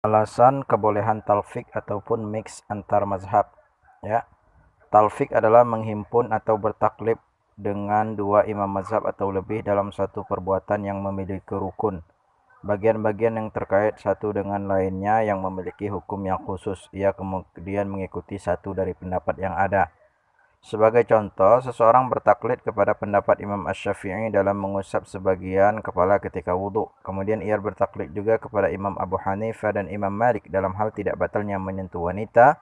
Alasan kebolehan talfik ataupun mix antar mazhab. Ya, talfik adalah menghimpun atau bertaklid dengan dua imam mazhab atau lebih dalam satu perbuatan yang memiliki rukun. Bagian-bagian yang terkait satu dengan lainnya yang memiliki hukum yang khusus. Ia kemudian mengikuti satu dari pendapat yang ada. Sebagai contoh, seseorang bertaklid kepada pendapat Imam Asy-Syafi'i dalam mengusap sebagian kepala ketika wudhu. Kemudian ia bertaklid juga kepada Imam Abu Hanifah dan Imam Malik dalam hal tidak batalnya menyentuh wanita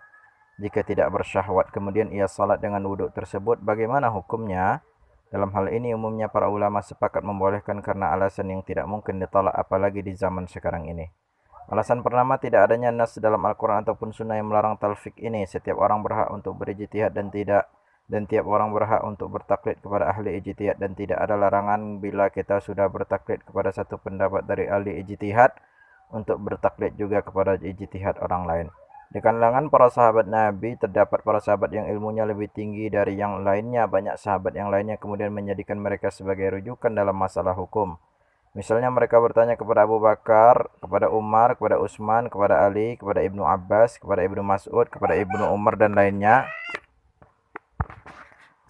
jika tidak bersyahwat. Kemudian ia salat dengan wudhu tersebut. Bagaimana hukumnya? Dalam hal ini umumnya para ulama sepakat membolehkan karena alasan yang tidak mungkin ditolak apalagi di zaman sekarang ini. Alasan pertama, tidak adanya nas dalam Al-Quran ataupun sunnah yang melarang talfik ini. Setiap orang berhak untuk berijtihad dan tiap orang berhak untuk bertaklid kepada ahli ijtihad dan tidak ada larangan bila kita sudah bertaklid kepada satu pendapat dari ahli ijtihad untuk bertaklid juga kepada ijtihad orang lain. Di kalangan para sahabat Nabi terdapat para sahabat yang ilmunya lebih tinggi dari yang lainnya. Banyak sahabat yang lainnya kemudian menjadikan mereka sebagai rujukan dalam masalah hukum. Misalnya mereka bertanya kepada Abu Bakar, kepada Umar, kepada Utsman, kepada Ali, kepada Ibnu Abbas, kepada Ibnu Mas'ud, kepada Ibnu Umar dan lainnya.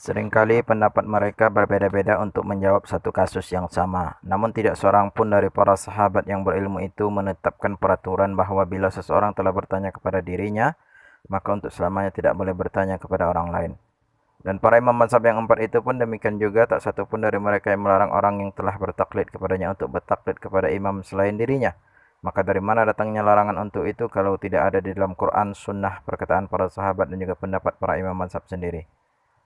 Seringkali pendapat mereka berbeda-beda untuk menjawab satu kasus yang sama. Namun tidak seorang pun dari para sahabat yang berilmu itu menetapkan peraturan bahawa bila seseorang telah bertanya kepada dirinya, maka untuk selamanya tidak boleh bertanya kepada orang lain. Dan para imam mazhab yang empat itu pun demikian juga, tak satu pun dari mereka yang melarang orang yang telah bertaklid kepadanya untuk bertaklid kepada imam selain dirinya. Maka dari mana datangnya larangan untuk itu kalau tidak ada di dalam Quran, sunnah, perkataan para sahabat dan juga pendapat para imam mazhab sendiri.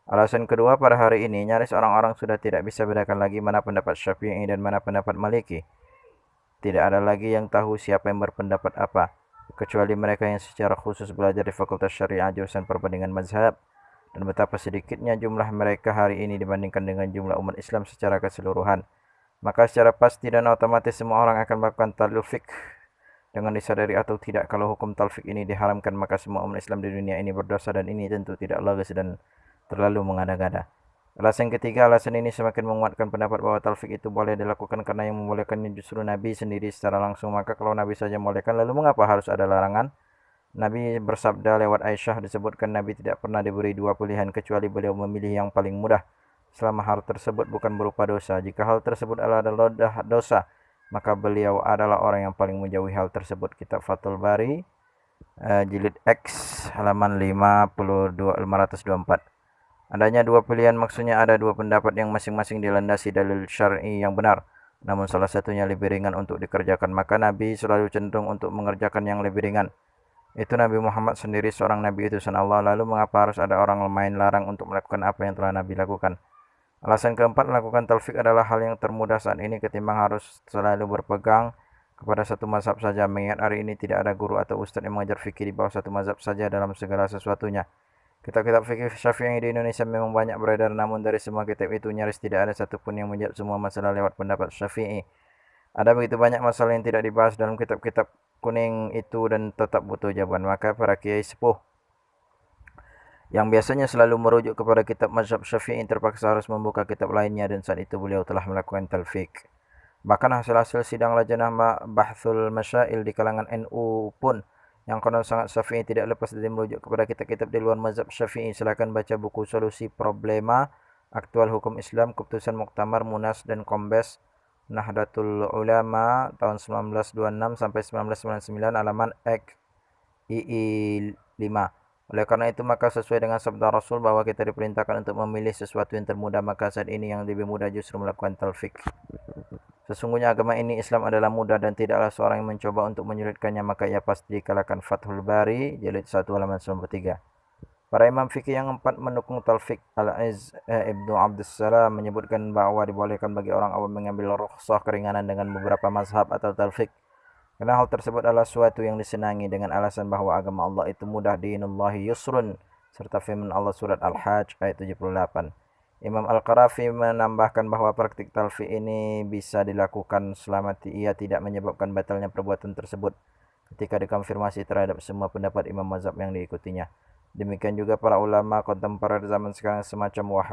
Alasan kedua, pada hari ini nyaris orang-orang sudah tidak bisa bedakan lagi mana pendapat Syafi'i dan mana pendapat Maliki. Tidak ada lagi yang tahu siapa yang berpendapat apa, kecuali mereka yang secara khusus belajar di Fakultas Syariah jurusan Perbandingan Mazhab. Dan betapa sedikitnya jumlah mereka hari ini dibandingkan dengan jumlah umat Islam secara keseluruhan. Maka secara pasti dan otomatis semua orang akan melakukan talfik dengan disadari atau tidak. Kalau hukum talfik ini diharamkan, maka semua umat Islam di dunia ini berdosa dan ini tentu tidak logis dan terlalu mengada-ngada. Alasan ketiga, alasan ini semakin menguatkan pendapat bahwa talfik itu boleh dilakukan karena yang membolehkannya justru Nabi sendiri secara langsung. Maka kalau Nabi saja membolehkan, lalu mengapa harus ada larangan? Nabi bersabda lewat Aisyah, disebutkan Nabi tidak pernah diberi dua pilihan kecuali beliau memilih yang paling mudah selama hal tersebut bukan berupa dosa. Jika hal tersebut adalah dosa, maka beliau adalah orang yang paling menjauhi hal tersebut. Kitab Fathul Bari, jilid X, halaman 524. Adanya dua pilihan maksudnya ada dua pendapat yang masing-masing dilandasi dalil syar'i yang benar. Namun salah satunya lebih ringan untuk dikerjakan, maka Nabi selalu cenderung untuk mengerjakan yang lebih ringan. Itu Nabi Muhammad sendiri seorang Nabi utusan Allah. Lalu mengapa harus ada orang lain larang untuk melakukan apa yang telah Nabi lakukan? Alasan keempat, melakukan talfik adalah hal yang termudah saat ini ketimbang harus selalu berpegang kepada satu mazhab saja. Mengingat hari ini tidak ada guru atau ustaz yang mengajar fikih di bawah satu mazhab saja dalam segala sesuatunya. Kitab-kitab fikih Syafi'i di Indonesia memang banyak beredar, namun dari semua kitab itu nyaris tidak ada satupun yang menjawab semua masalah lewat pendapat Syafi'i. Ada begitu banyak masalah yang tidak dibahas dalam kitab-kitab kuning itu dan tetap butuh jawaban. Maka para kiai sepuh yang biasanya selalu merujuk kepada kitab mazhab Syafi'i terpaksa harus membuka kitab lainnya, dan saat itu beliau telah melakukan talfik. Bahkan hasil-hasil sidang Lajnah Bahthul Masyail di kalangan NU pun yang konon sangat Syafi'i tidak lepas dari merujuk kepada kitab-kitab di luar mazhab Syafi'i. Silakan baca buku Solusi Problema Aktual Hukum Islam, Keputusan Muktamar Munas dan Kombes Nahdlatul Ulama tahun 1926 sampai 1999, halaman XII 5. Oleh karena itu, maka sesuai dengan sabda Rasul bahwa kita diperintahkan untuk memilih sesuatu yang termudah, maka saat ini yang lebih mudah justru melakukan talfik. Sesungguhnya agama ini Islam adalah mudah dan tidaklah seorang yang mencoba untuk menyulitkannya maka ia pasti dikalahkan. Fathul Bari, jilid 1, halaman 93. Para imam fikih yang empat mendukung talfik. Al-Izz Ibnu Abdussalam menyebutkan bahwa dibolehkan bagi orang awam mengambil rukhsah keringanan dengan beberapa mazhab atau talfik, karena hal tersebut adalah suatu yang disenangi dengan alasan bahwa agama Allah itu mudah, dinullahi yusrun, serta firman Allah surat Al-Hajj ayat 78. Imam Al-Qarafi menambahkan bahwa praktik talfik ini bisa dilakukan selama ia tidak menyebabkan batalnya perbuatan tersebut ketika dikonfirmasi terhadap semua pendapat imam mazhab yang diikutinya. Demikian juga para ulama kontemporer zaman sekarang semacam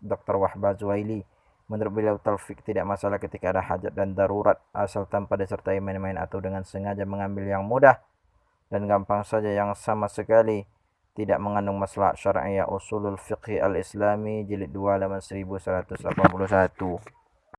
Dr. Wahbah Zuhaili. Menurut beliau talfik tidak masalah ketika ada hajat dan darurat, asal tanpa disertai main-main atau dengan sengaja mengambil yang mudah dan gampang saja yang sama sekali tidak mengandung maslahat syar'iyyah. Ushulul Fiqh Al-Islami jilid 2 halaman 1181.